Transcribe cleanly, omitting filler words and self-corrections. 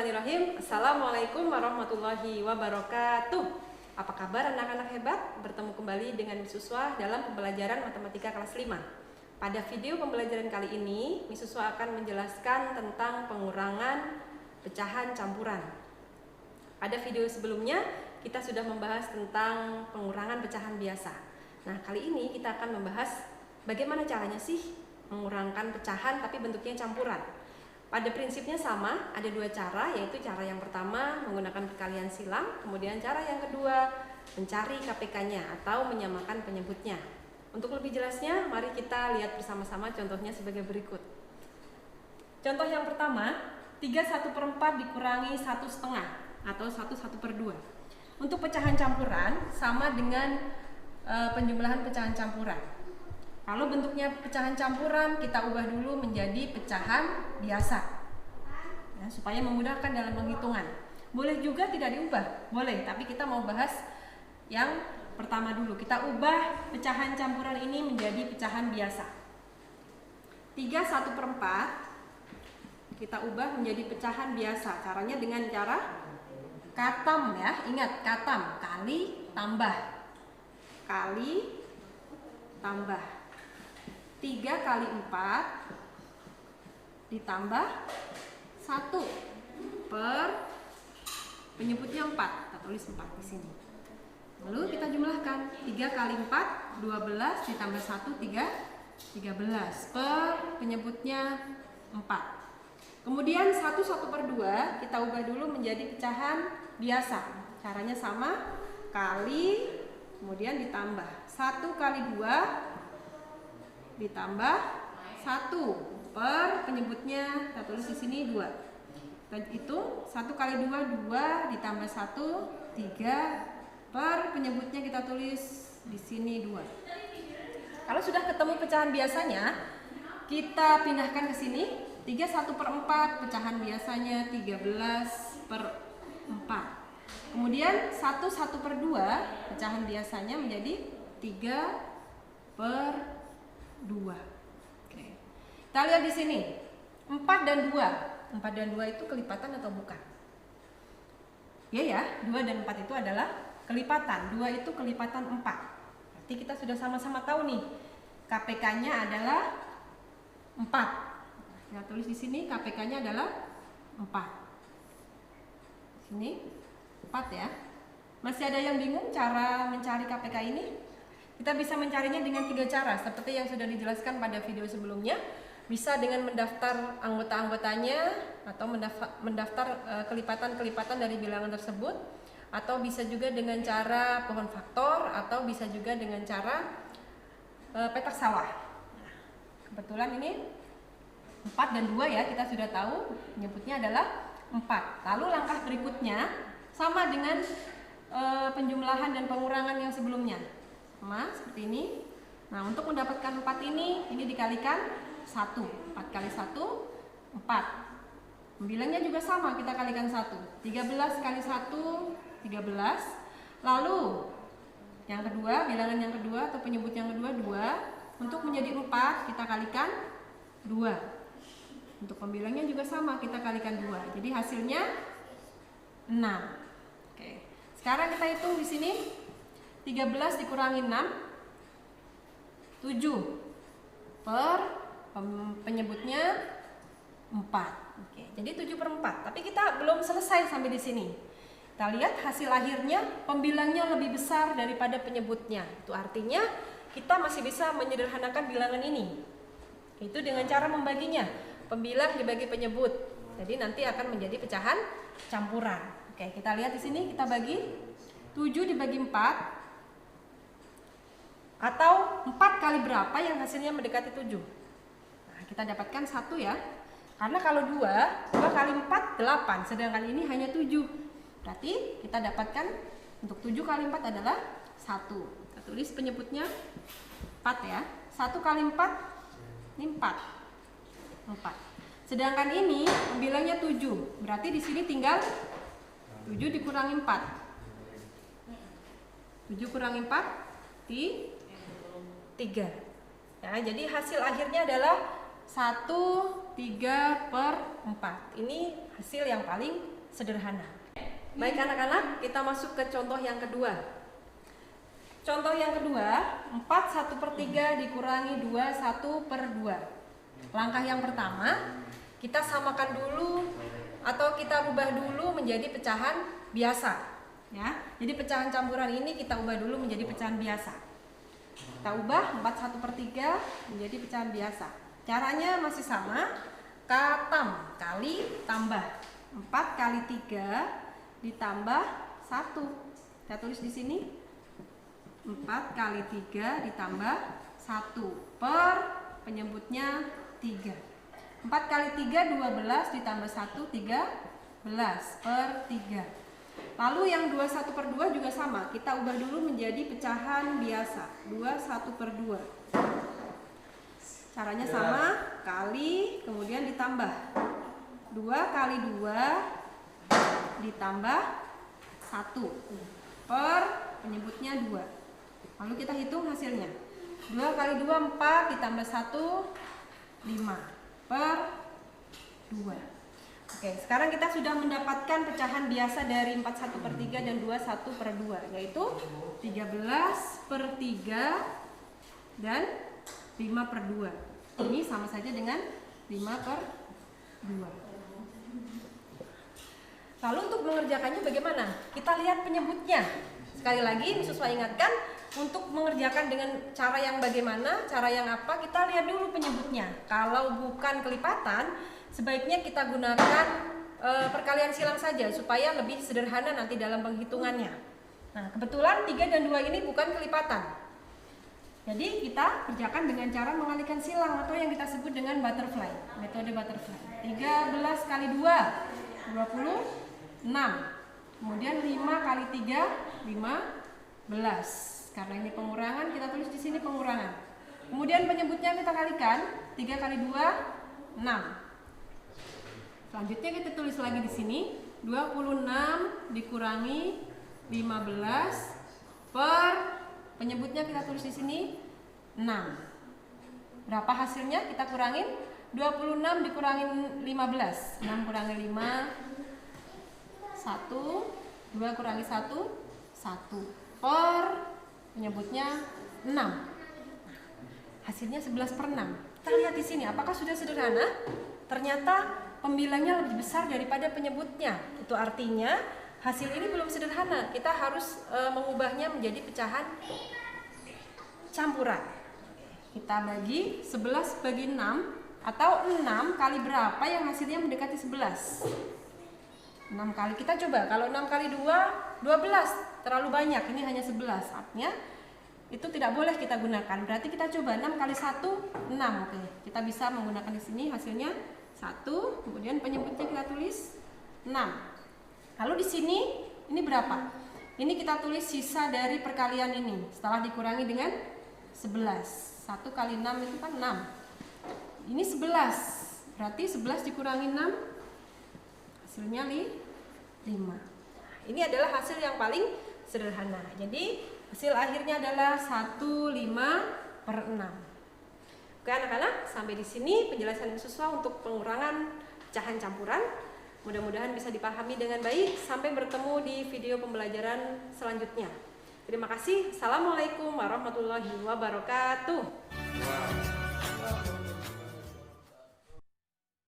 Bismillahirrahmanirrahim. Assalamualaikum warahmatullahi wabarakatuh. Apa kabar anak-anak hebat? Bertemu kembali dengan Miss Uswah dalam pembelajaran matematika kelas 5. Pada video pembelajaran kali ini, Miss Uswah akan menjelaskan tentang pengurangan pecahan campuran. Pada video sebelumnya, kita sudah membahas tentang pengurangan pecahan biasa. Nah, kali ini kita akan membahas bagaimana caranya sih mengurangkan pecahan tapi bentuknya campuran. Pada prinsipnya sama, ada dua cara, yaitu cara yang pertama menggunakan perkalian silang, kemudian cara yang kedua mencari KPK-nya atau menyamakan penyebutnya. Untuk lebih jelasnya, mari kita lihat bersama-sama contohnya sebagai berikut. Contoh yang pertama, 3/1/4 dikurangi 1/2 atau 1/1/2. Untuk pecahan campuran sama dengan penjumlahan pecahan campuran. Kalau bentuknya pecahan campuran, kita ubah dulu menjadi pecahan biasa ya, supaya memudahkan dalam penghitungan. Boleh juga tidak diubah, boleh, tapi kita mau bahas yang pertama dulu. Kita ubah pecahan campuran ini menjadi pecahan biasa. 3/1/4 kita ubah menjadi pecahan biasa. Caranya dengan cara katam ya, ingat katam, kali tambah. Kali tambah 3 kali 4 ditambah 1 per penyebutnya 4. Kita tulis 4 di sini. Lalu kita jumlahkan 3 kali 4 12 ditambah 1 13 per penyebutnya 4. Kemudian 1/1/2 kita ubah dulu menjadi pecahan biasa. Caranya sama, kali kemudian ditambah 1 kali 2 ditambah 1 per penyebutnya, kita tulis di sini 2. Kita hitung 1 kali 2 2 ditambah 1 3 per penyebutnya, kita tulis di sini 2. Kalau sudah ketemu pecahan biasanya, kita pindahkan ke sini. 3/1/4 pecahan biasanya 13/4. Kemudian 1/1/2 pecahan biasanya menjadi 3/2. Oke. Kita lihat di sini 4 dan 2. 4 dan 2 itu kelipatan atau bukan? Ya, 2 dan 4 itu adalah kelipatan. 2 itu kelipatan 4. Berarti kita sudah sama-sama tahu nih, KPK-nya adalah 4. Kita tulis di sini KPK-nya adalah 4. Sini 4 ya. Masih ada yang bingung cara mencari KPK ini? Kita bisa mencarinya dengan 3 cara, seperti yang sudah dijelaskan pada video sebelumnya. Bisa dengan mendaftar anggota-anggotanya atau mendaftar kelipatan-kelipatan dari bilangan tersebut, atau bisa juga dengan cara pohon faktor, atau bisa juga dengan cara petak sawah. Kebetulan ini 4 dan 2 ya, kita sudah tahu menyebutnya adalah 4. Lalu langkah berikutnya sama dengan penjumlahan dan pengurangan yang sebelumnya. Sama seperti ini. Nah, untuk mendapatkan 4 ini dikalikan 1. 4 kali 1 4. Bilangnya juga sama, kita kalikan 1. 13 kali 1 13. Lalu yang kedua, bilangan yang kedua atau penyebut yang kedua 2. Untuk menjadi 4 kita kalikan 2. Untuk pembilangnya juga sama, kita kalikan 2. Jadi hasilnya 6. Oke. Sekarang kita hitung di sini. 13 dikurangi 6 7 per penyebutnya 4. Oke, jadi 7/4. Tapi kita belum selesai sampai di sini. Kita lihat hasil akhirnya, pembilangnya lebih besar daripada penyebutnya. Itu artinya kita masih bisa menyederhanakan bilangan ini. Itu dengan cara membaginya. Pembilang dibagi penyebut. Jadi nanti akan menjadi pecahan campuran. Oke, kita lihat di sini, kita bagi 7 dibagi 4. Atau 4 kali berapa yang hasilnya mendekati 7. Nah, kita dapatkan 1 ya. Karena kalau 2 kali 4 8, sedangkan ini hanya 7. Berarti kita dapatkan untuk 7 kali 4 adalah 1. Kita tulis penyebutnya 4 ya. 1 kali 4 ini 4. Sedangkan ini bilangnya 7. Berarti di sini tinggal 7 dikurangi 4. 7 kurangi 4 di 3 ya, jadi hasil akhirnya adalah 1/3/4. Ini hasil yang paling sederhana. Baik anak-anak, kita masuk ke contoh yang kedua. Contoh yang kedua, 4/1/3 dikurangi 2/1/2. Langkah yang pertama, kita samakan dulu atau kita ubah dulu menjadi pecahan biasa. Ya, jadi pecahan campuran ini kita ubah dulu menjadi pecahan biasa. Kita ubah 4/1/3 menjadi pecahan biasa. Caranya masih sama, katam kali tambah 4 kali 3 ditambah 1. Kita tulis di sini 4 kali 3 ditambah 1 per penyebutnya 3. 4 kali 3 12 ditambah 1 13 per 3. Lalu yang 2/1/2 juga sama, kita ubah dulu menjadi pecahan biasa 2/1/2. Caranya sama, kali kemudian ditambah 2 kali 2 ditambah 1 per penyebutnya 2. Lalu kita hitung hasilnya. 2 kali 2 4 ditambah 1 5 per 2. Oke, sekarang kita sudah mendapatkan pecahan biasa dari 4/1/3 dan 2/1/2, yaitu 13/3 dan 5/2. Ini sama saja dengan 5/2. Lalu untuk mengerjakannya bagaimana? Kita lihat penyebutnya. Sekali lagi siswa ingatkan, untuk mengerjakan dengan cara yang bagaimana, cara yang apa, kita lihat dulu penyebutnya. Kalau bukan kelipatan, sebaiknya kita gunakan perkalian silang saja supaya lebih sederhana nanti dalam penghitungannya. Nah, kebetulan 3 dan 2 ini bukan kelipatan. Jadi kita kerjakan dengan cara mengalihkan silang atau yang kita sebut dengan butterfly, metode butterfly. 13 kali 2 26. Kemudian 5 kali 3 15. Karena ini pengurangan, kita tulis di sini pengurangan. Kemudian penyebutnya kita kalikan, 3 kali 2 6. Selanjutnya kita tulis lagi di sini 26 dikurangi 15 per penyebutnya kita tulis di sini 6. Berapa hasilnya? Kita kurangin 26 dikurangin 15. 6 kurangi 5 1, 2 kurangi 1 1 per penyebutnya 6. Hasilnya 11/6. Kita lihat di sini apakah sudah sederhana? Ternyata pembilangnya lebih besar daripada penyebutnya. Itu artinya hasil ini belum sederhana. Kita harus mengubahnya menjadi pecahan campuran. Kita bagi 11 bagi 6 atau 6 kali berapa yang hasilnya mendekati 11. 6 kali kita coba. Kalau 6 kali 2 12, terlalu banyak. Ini hanya 11. Artinya itu tidak boleh kita gunakan. Berarti kita coba 6 kali 1 6. Oke, kita bisa menggunakan di sini hasilnya 1, kemudian penyebutnya kita tulis 6. Lalu di sini ini berapa? Ini kita tulis sisa dari perkalian ini setelah dikurangi dengan 11. 1 kali 6 itu kan 6. Ini 11. Berarti 11 dikurangi 6 hasilnya 5. Ini adalah hasil yang paling sederhana. Jadi hasil akhirnya adalah 1/5/6. Oke anak-anak, sampai di sini penjelasan siswa untuk pengurangan pecahan campuran. Mudah-mudahan bisa dipahami dengan baik. Sampai bertemu di video pembelajaran selanjutnya. Terima kasih. Assalamualaikum warahmatullahi wabarakatuh.